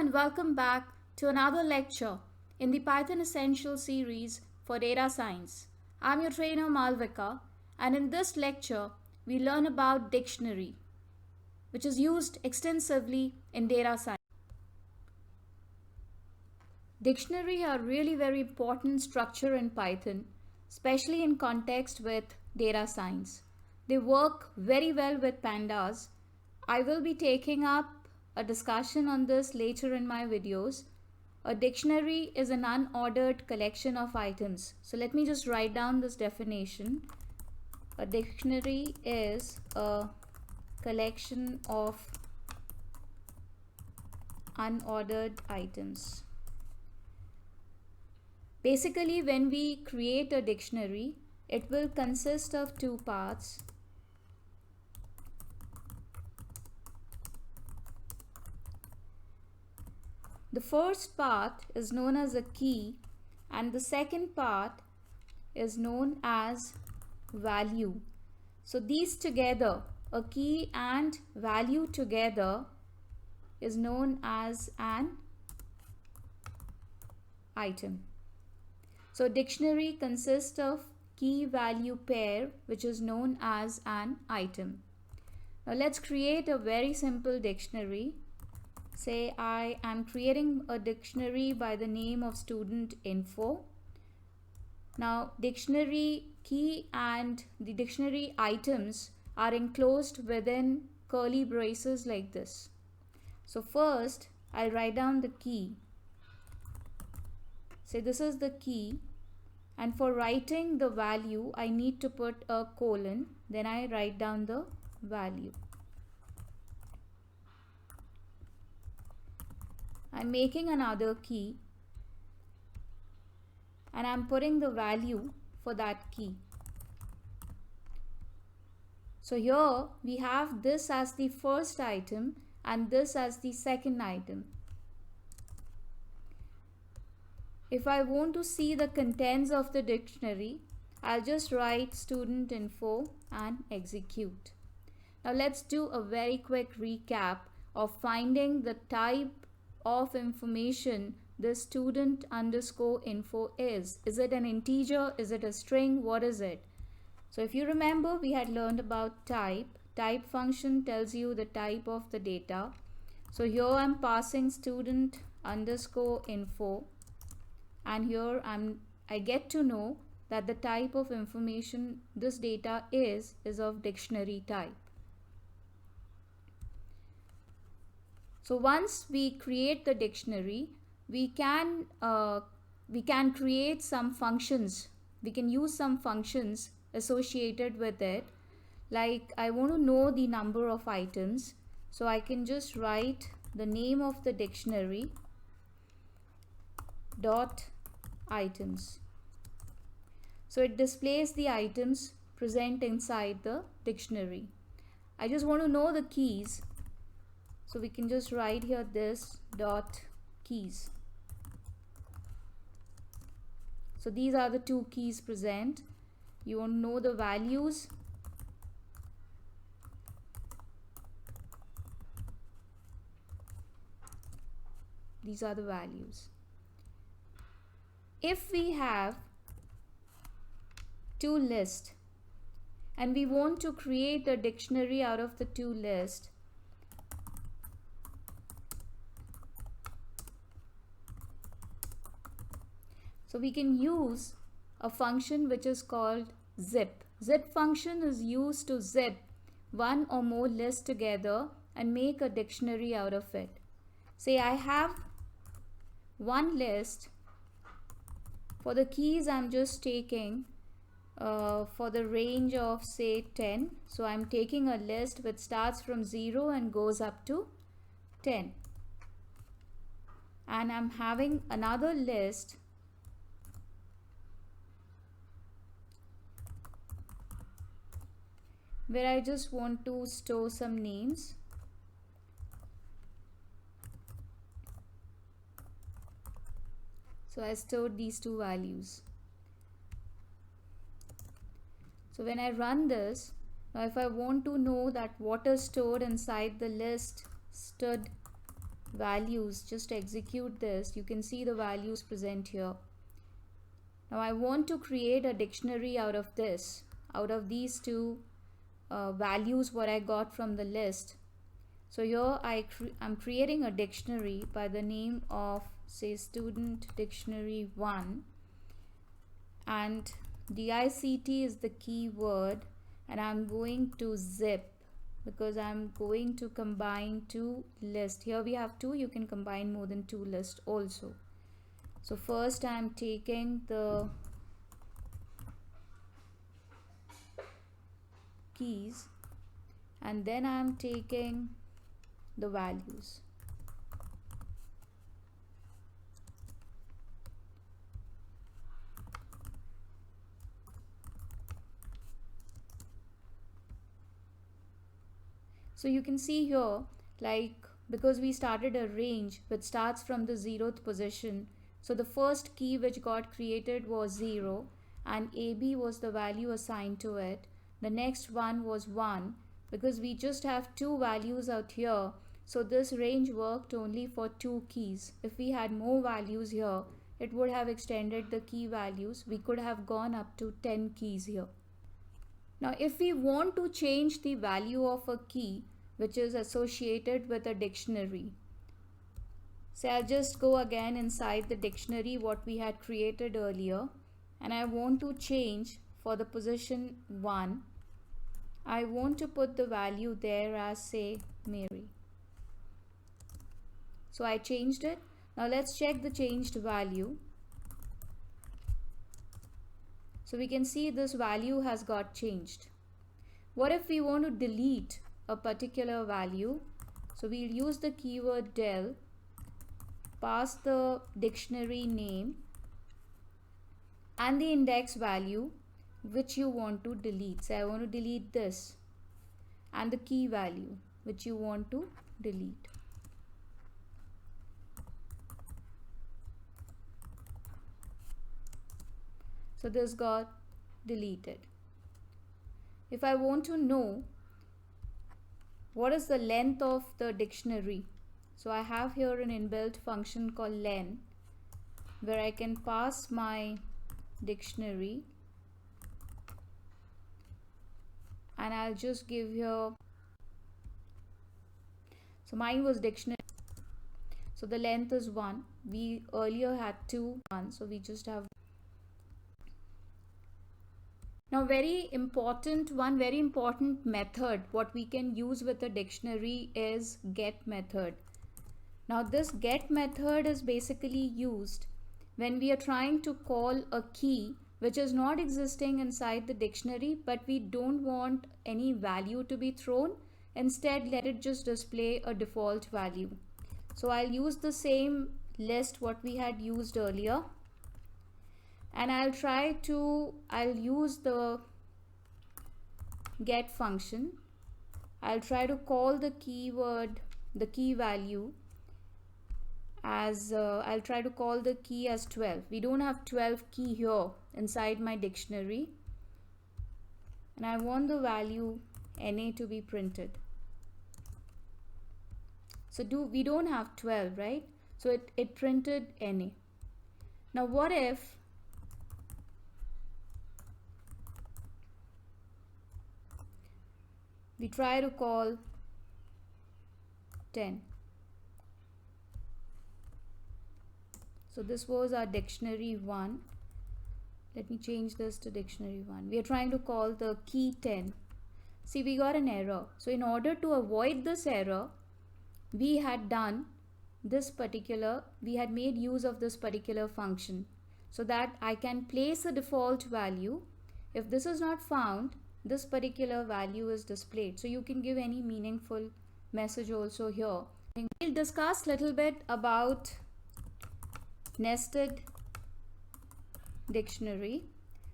and welcome back to another lecture in the Python Essentials series for data science. I'm your trainer Malvika, and in this lecture we learn about dictionary, which is used extensively in data science. Dictionary are really very important structure in Python, especially in context with data science. They work very well with pandas. I will be taking up a discussion on this later in my videos. A dictionary is an unordered collection of items. So let me just write down this definition. A dictionary is a collection of unordered items. Basically, when we create a dictionary, it will consist of two parts. The first part is known as a key, and the second part is known as value. So these together, a key and value together, is known as an item. So dictionary consists of key value pair, which is known as an item. Now let's create a very simple dictionary. Say I am creating a dictionary by the name of student info. Now dictionary key and the dictionary items are enclosed within curly braces like this. So first I'll write down the key. Say this is the key, and for writing the value I need to put a colon, then I write down the value. I'm making another key and I'm putting the value for that key. So here we have this as the first item and this as the second item. If I want to see the contents of the dictionary, I'll just write student info and execute. Now let's do a very quick recap of finding the type of information the student underscore info is. Is it an integer? Is it a string? What is it? So if you remember, we had learned about type. Type function tells you the type of the data. So here I'm passing student underscore info, and here I get to know that the type of information this data is of dictionary type. So once we create the dictionary, we can create some functions. We can use some functions associated with it. Like I want to know the number of items, so I can just write the name of the dictionary dot items. So it displays the items present inside the dictionary. I just want to know the keys, so we can just write here this dot keys. So these are the two keys present. You want to know the values. These are the values. If we have two lists and we want to create a dictionary out of the two lists, so we can use a function which is called zip. Zip function is used to zip one or more lists together and make a dictionary out of it. Say I have one list. For the keys I'm just taking for the range of say 10. So I'm taking a list which starts from 0 and goes up to 10. And I'm having another list where I just want to store some names. So I stored these two values. So when I run this, now if I want to know that what is stored inside the list values, just execute this, you can see the values present here. Now I want to create a dictionary out of this, out of these two values what I got from the list. So here I'm creating a dictionary by the name of, say, student dictionary 1, and DICT is the keyword, and I'm going to zip because I'm going to combine two lists. Here we have two, you can combine more than two lists also. So first I'm taking the keys and then I'm taking the values. So you can see here, like, because we started a range which starts from the 0th position, so the first key which got created was 0 and AB was the value assigned to it. The next one was 1 because we just have two values out here, so this range worked only for two keys. If we had more values here, it would have extended the key values. We could have gone up to 10 keys here. Now if we want to change the value of a key which is associated with a dictionary, so I'll just go again inside the dictionary what we had created earlier, and I want to change for the position 1. I want to put the value there as, say, Mary. So I changed it. Now let's check the changed value. So we can see this value has got changed. What if we want to delete a particular value? So we'll use the keyword del, pass the dictionary name and the index value which you want to delete. Say I want to delete this, and the key value which you want to delete. So this got deleted. If I want to know what is the length of the dictionary, so I have here an inbuilt function called len where I can pass my dictionary, and I'll just give here, so mine was dictionary, so the length is 1. We earlier had 2, 1, so we just have. Now very important method what we can use with a dictionary is get method. Now this get method is basically used when we are trying to call a key which is not existing inside the dictionary, but we don't want any value to be thrown. Instead, let it just display a default value. So I'll use the same list what we had used earlier, and I'll use the get function. I'll try to call the keyword, the key value as I'll try to call the key as 12. We don't have 12 key here inside my dictionary, and I want the value NA to be printed. So we don't have 12, right? So it printed NA. Now what if we try to call 10? So this was our dictionary 1. Let me change this to dictionary 1. We are trying to call the key 10. See, we got an error. So in order to avoid this error, we had made use of this particular function so that I can place a default value. If this is not found, this particular value is displayed. So you can give any meaningful message also here. We'll discuss a little bit about nested dictionary.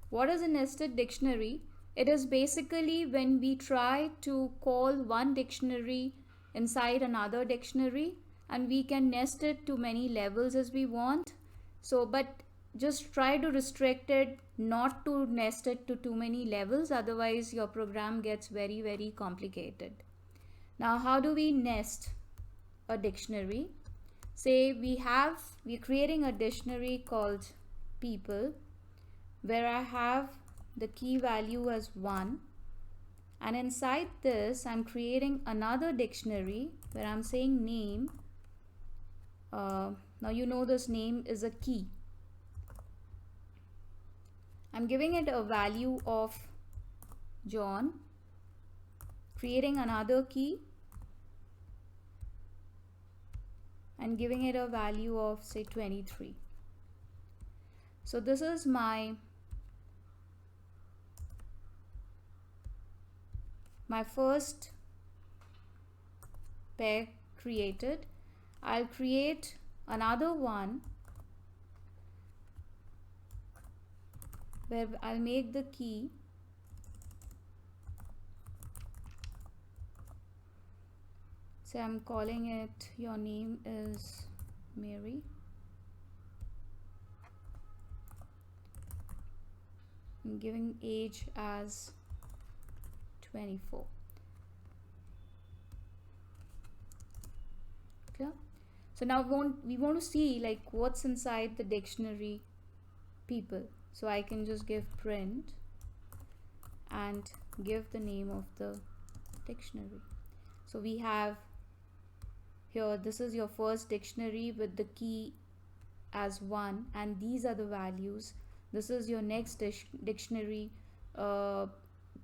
What is a nested dictionary? It is basically when we try to call one dictionary inside another dictionary, and we can nest it to many levels as we want. So but just try to restrict it not to nest it to too many levels, otherwise your program gets very complicated. Now how do we nest a dictionary? say we're creating a dictionary called people, where I have the key value as 1, and inside this I'm creating another dictionary where I'm saying name. Now you know this name is a key. I'm giving it a value of John, creating another key and giving it a value of say 23. So this is my first pair created. I'll create another one where I'll make the key so I'm calling it your name is Mary. I'm giving age as 24. Clear? So now we want to see like what's inside the dictionary people. So I can just give print and give the name of the dictionary. So we have here, this is your first dictionary with the key as 1, and these are the values. This is your next dictionary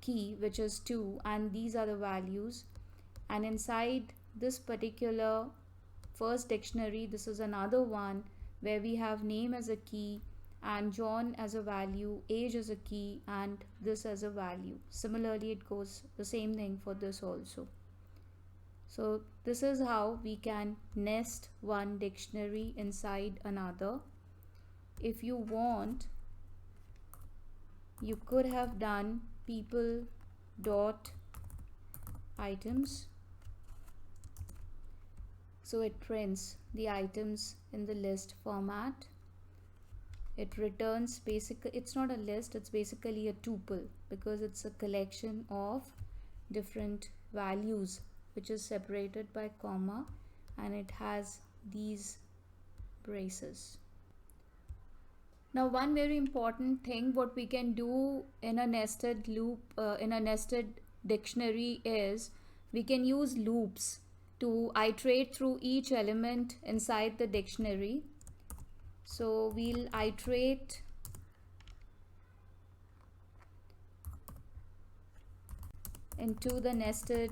key, which is 2, and these are the values. And inside this particular first dictionary, this is another one where we have name as a key and John as a value, age as a key, and this as a value. Similarly, it goes the same thing for this also. So this is how we can nest one dictionary inside another. If you want, you could have done people dot items, so it prints the items in the list format. It returns basically, it's not a list, it's basically a tuple because it's a collection of different values which is separated by comma, and it has these braces. Now one very important thing what we can do in a nested loop, in a nested dictionary, is we can use loops to iterate through each element inside the dictionary. So we'll iterate into the nested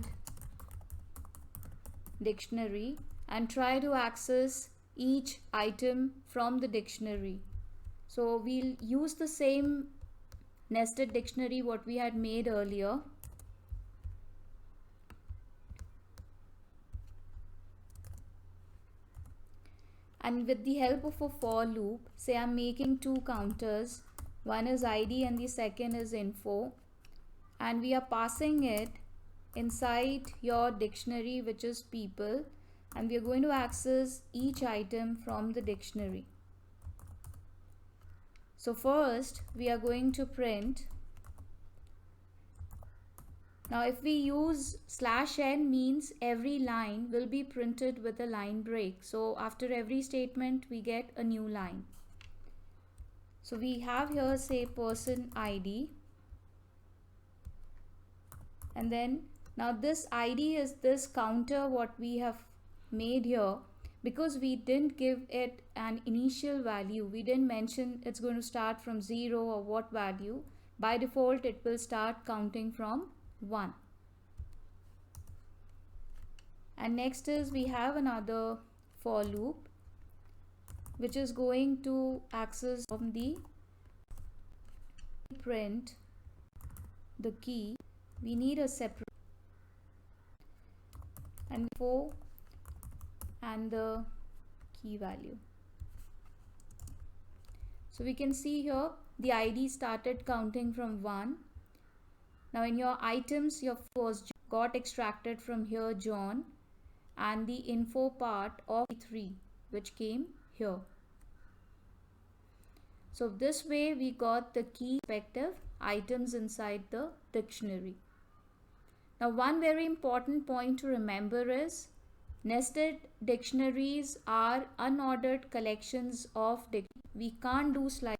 dictionary and try to access each item from the dictionary. So we'll use the same nested dictionary what we had made earlier. And with the help of a for loop, say I'm making two counters, one is ID and the second is info, and we are passing it inside your dictionary, which is people, and we are going to access each item from the dictionary. So first we are going to print. Now if we use /n, means every line will be printed with a line break. So after every statement we get a new line. So we have here say person ID, and then now this ID is this counter what we have made here. Because we didn't give it an initial value, we didn't mention it's going to start from 0 or what value. By default it will start counting from 1. And next is we have another for loop which is going to access from the print the key. We need a separate and for and the key value. So we can see here the ID started counting from 1. Now in your items, your first got extracted from here John, and the info part of 3 which came here. So this way we got the key respective items inside the dictionary. Now one very important point to remember is Nested dictionaries are unordered collections of dictionaries. We can't do slide.